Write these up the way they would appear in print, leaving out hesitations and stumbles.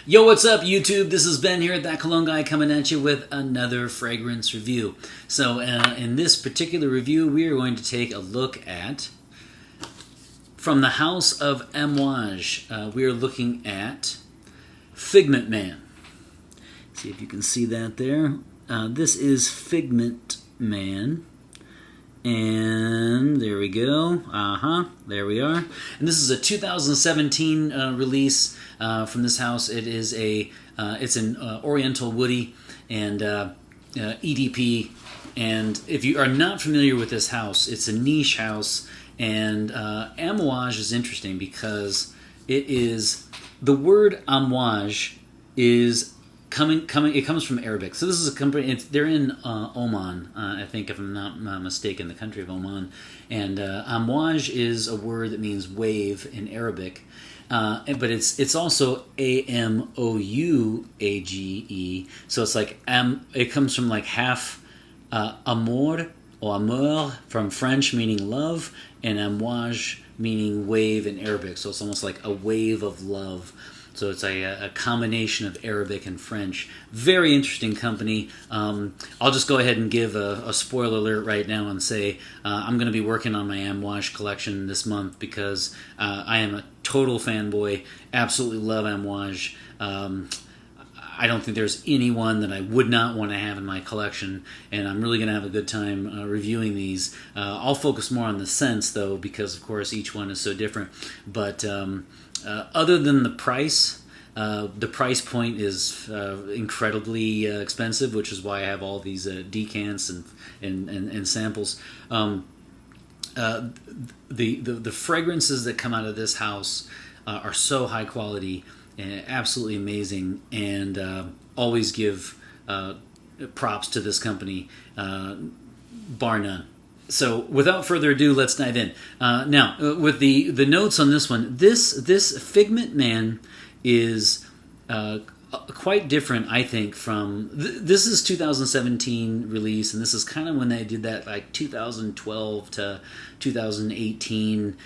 Yo, what's up, YouTube? This is Ben here at That Cologne Guy coming at you with another fragrance review. So, in this particular review, we are going to take a look at, from the house of Amouage, we are looking at Figment Man. See if you can see that there. This is Figment Man. And there we go. There we are. And this is a 2017 release from this house. It is it's an Oriental Woody and EDP. And if you are not familiar with this house, it's a niche house. And Amouage is interesting because the word Amouage is it comes from Arabic. So this is a company, they're in Oman, I think, if I'm not mistaken, the country of Oman. And Amouage is a word that means wave in Arabic. But it's also Amouage. So it's like, it comes from like half amour or amour from French, meaning love, and Amouage meaning wave in Arabic. So it's almost like a wave of love. So it's a combination of Arabic and French. Very interesting company. I'll just go ahead and give a spoiler alert right now and say I'm going to be working on my Amouage collection this month because I am a total fanboy. Absolutely love Amouage. I don't think there's anyone that I would not want to have in my collection, and I'm really going to have a good time reviewing these. I'll focus more on the scents, though, because, of course, each one is so different. But other than the price point is incredibly expensive, which is why I have all these decants and samples. The fragrances that come out of this house are so high quality and absolutely amazing, and always give props to this company, bar none. So, without further ado, let's dive in. Now, with the notes on this one, this Figment Man is quite different, I think, from... This is 2017 release, and this is kind of when they did that, like, 2012 to 2018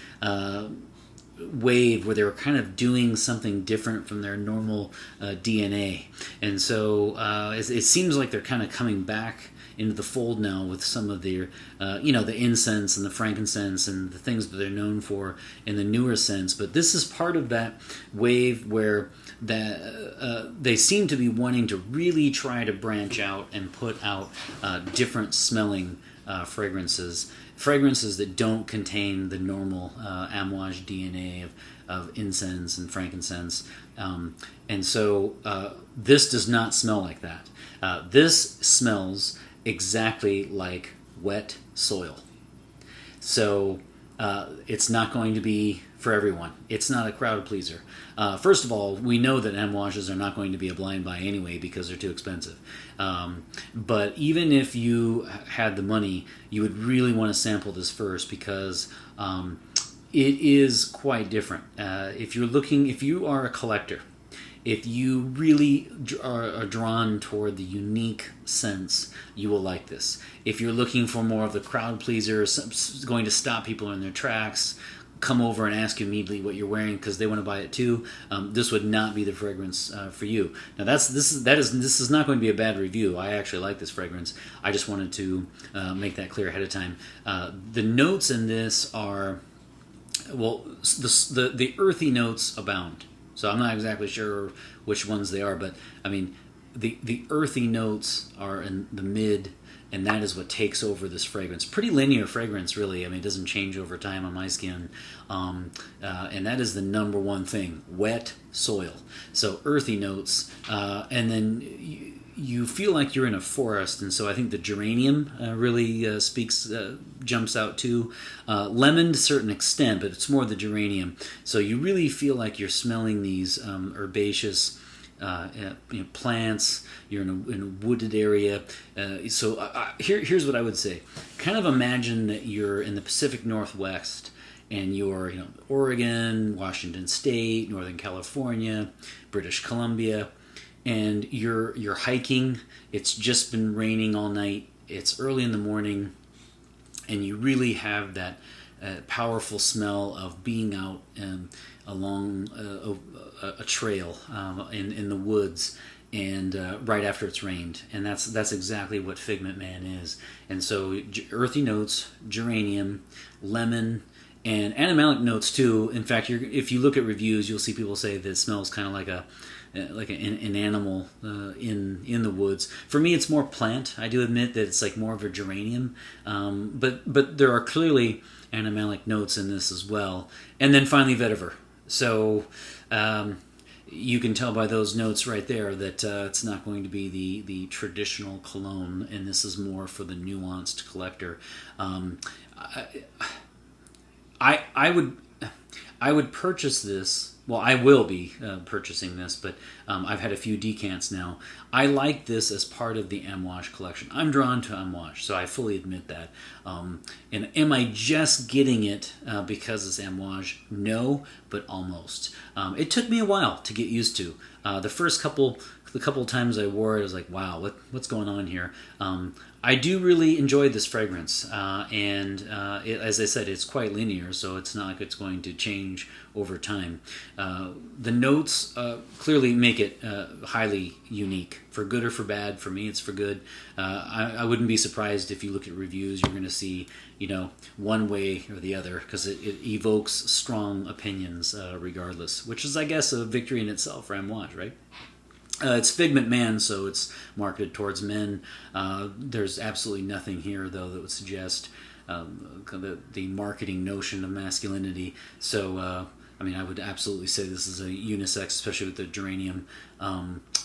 wave where they were kind of doing something different from their normal DNA. And so it seems like they're kind of coming back into the fold now with some of their, the incense and the frankincense and the things that they're known for in the newer scents. But this is part of that wave where they seem to be wanting to really try to branch out and put out different smelling fragrances that don't contain the normal Amouage DNA of incense and frankincense. And so this does not smell like that. This smells exactly like wet soil. So it's not going to be for everyone. It's not a crowd pleaser. First of all, we know that Amouages are not going to be a blind buy anyway because they're too expensive. But even if you had the money, you would really want to sample this first because it is quite different. If you are a collector, if you really are drawn toward the unique scents, you will like this. If you're looking for more of the crowd pleaser, going to stop people in their tracks, come over and ask you immediately what you're wearing because they want to buy it too, this would not be the fragrance for you. Now this is not going to be a bad review. I actually like this fragrance. I just wanted to make that clear ahead of time. The notes in this are, well, the earthy notes abound. So I'm not exactly sure which ones they are, but I mean, the earthy notes are in the mid, and that is what takes over this fragrance. Pretty linear fragrance, really. I mean, it doesn't change over time on my skin. And that is the number one thing, wet soil. So earthy notes, and then you feel like you're in a forest, and so I think the geranium really jumps out too. Lemon to a certain extent, but it's more the geranium. So you really feel like you're smelling these herbaceous plants. You're in a wooded area. Here's what I would say. Kind of imagine that you're in the Pacific Northwest, and you're Oregon, Washington State, Northern California, British Columbia, and you're hiking. It's just been raining all night. It's early in the morning, and you really have that powerful smell of being out along a trail in the woods, and right after it's rained, and that's exactly what Figment Man is. And so earthy notes, geranium, lemon, and animalic notes too. In fact, if you look at reviews, you'll see people say that it smells kind of like an animal in the woods. For me, it's more plant. I do admit that it's like more of a geranium, but there are clearly animalic notes in this as well. And then finally, vetiver. So you can tell by those notes right there that it's not going to be the traditional cologne, and this is more for the nuanced collector. I would purchase this. Well, I will be purchasing this, but I've had a few decants now. I like this as part of the Amouage collection. I'm drawn to Amouage, so I fully admit that. And am I just getting it because it's Amouage? No, but almost. It took me a while to get used to. The couple times I wore it, I was like, wow, what's going on here? I do really enjoy this fragrance, and as I said, it's quite linear, so it's not like it's going to change over time. The notes clearly make it highly unique, for good or for bad. For me, it's for good. I wouldn't be surprised if you look at reviews, you're going to see, one way or the other, because it evokes strong opinions regardless, which is, I guess, a victory in itself for Amouage, right? It's Figment Man, so it's marketed towards men. There's absolutely nothing here, though, that would suggest the marketing notion of masculinity. So, I would absolutely say this is a unisex, especially with the geranium.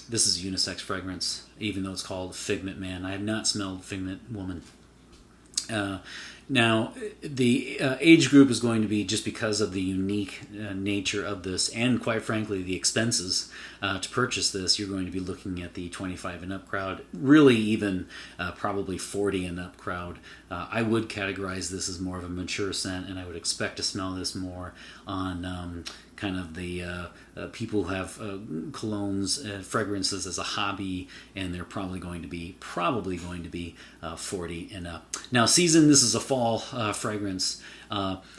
This is a unisex fragrance, even though it's called Figment Man. I have not smelled Figment Woman. Now, the age group is going to be, just because of the unique nature of this, and quite frankly, the expenses to purchase this, you're going to be looking at the 25 and up crowd, really even probably 40 and up crowd. I would categorize this as more of a mature scent, and I would expect to smell this more on kind of the people who have colognes, fragrances as a hobby, and they're probably going to be 40 and up. Now, season, this is a fall fragrance,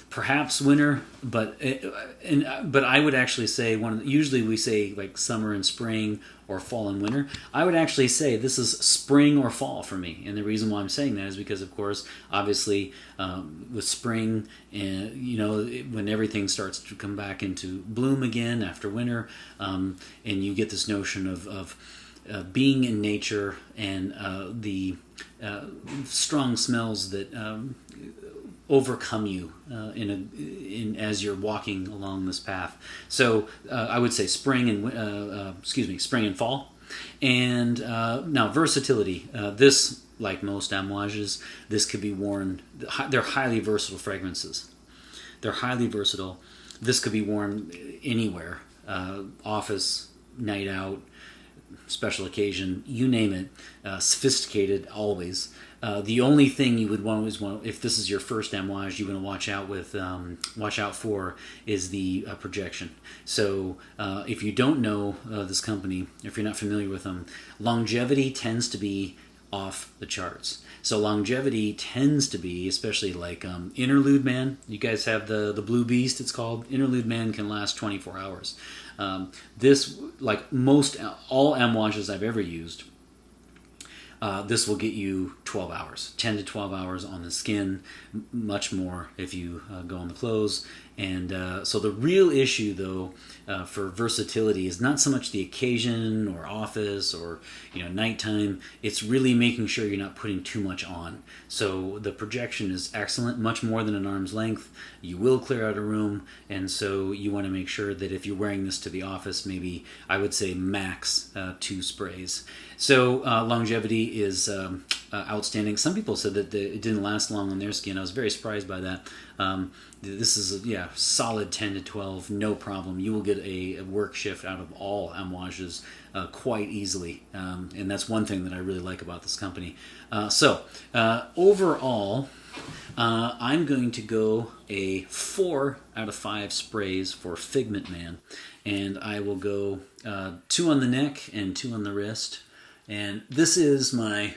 perhaps winter, but I would actually say usually we say like summer and spring, or fall and winter. I would actually say this is spring or fall for me, and the reason why I'm saying that is because, of course, obviously, with spring, and when everything starts to come back into bloom again after winter, and you get this notion of being in nature, and the strong smells that overcome you as you're walking along this path. So I would say spring and fall. And now, versatility. This, like most Amouages, this could be worn. They're highly versatile fragrances. They're highly versatile. This could be worn anywhere, office, night out, special occasion, you name it. Sophisticated always. The only thing you would always want, if this is your first Amouage, you want to watch out for is the projection. So if you don't know this company, if you're not familiar with them, longevity tends to be off the charts. So longevity tends to be, especially like Interlude Man. You guys have the Blue Beast, it's called. Interlude Man can last 24 hours. This, like all Amouages I've ever used, this will get you 12 hours, 10 to 12 hours on the skin, much more if you go on the clothes. And so the real issue, though, for versatility is not so much the occasion or office or nighttime. It's really making sure you're not putting too much on. So the projection is excellent, much more than an arm's length. You will clear out a room, and so you want to make sure that if you're wearing this to the office, maybe I would say max 2 sprays. So longevity is outstanding. Some people said that it didn't last long on their skin. I was very surprised by that. This is solid 10 to 12, no problem. You will get a work shift out of all Amouages quite easily, and that's one thing that I really like about this company. So overall, I'm going to go a 4 out of 5 sprays for Figment Man, and I will go 2 on the neck and 2 on the wrist. And this is my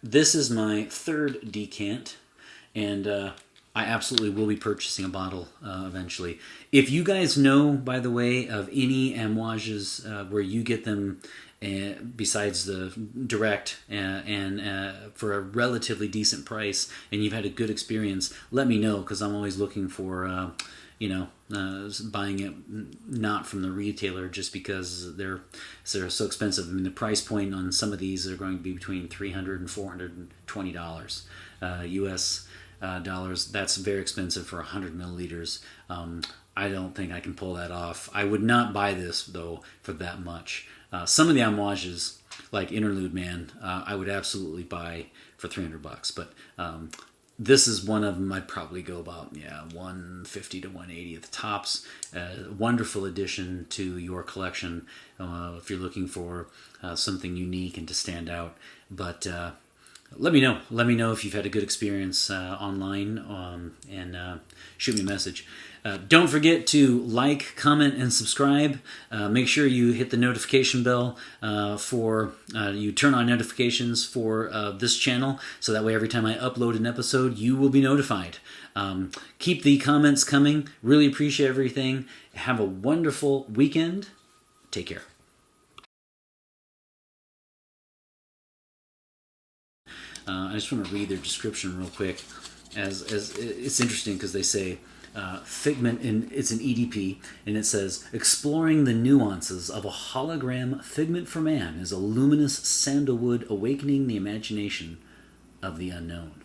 3rd decant, and I absolutely will be purchasing a bottle eventually. If you guys know, by the way, of any Amouages where you get them besides the direct and for a relatively decent price, and you've had a good experience, let me know, because I'm always looking for buying it not from the retailer just because they're so expensive. I mean, the price point on some of these are going to be between $300 and $420 US dollars. That's very expensive for 100 milliliters. I don't think I can pull that off. I would not buy this though for that much. Some of the Amouages, like Interlude Man, I would absolutely buy for $300. But this is one of them. I'd probably go about 150 to 180 at the tops. Wonderful addition to your collection if you're looking for something unique and to stand out. But let me know. Let me know if you've had a good experience online, and shoot me a message. Don't forget to like, comment, and subscribe. Make sure you hit the notification bell you turn on notifications for this channel, so that way every time I upload an episode, you will be notified. Keep the comments coming. Really appreciate everything. Have a wonderful weekend. Take care. I just want to read their description real quick. As it's interesting because they say Figment, and it's an EDP, and it says exploring the nuances of a hologram figment for man is a luminous sandalwood awakening the imagination of the unknown.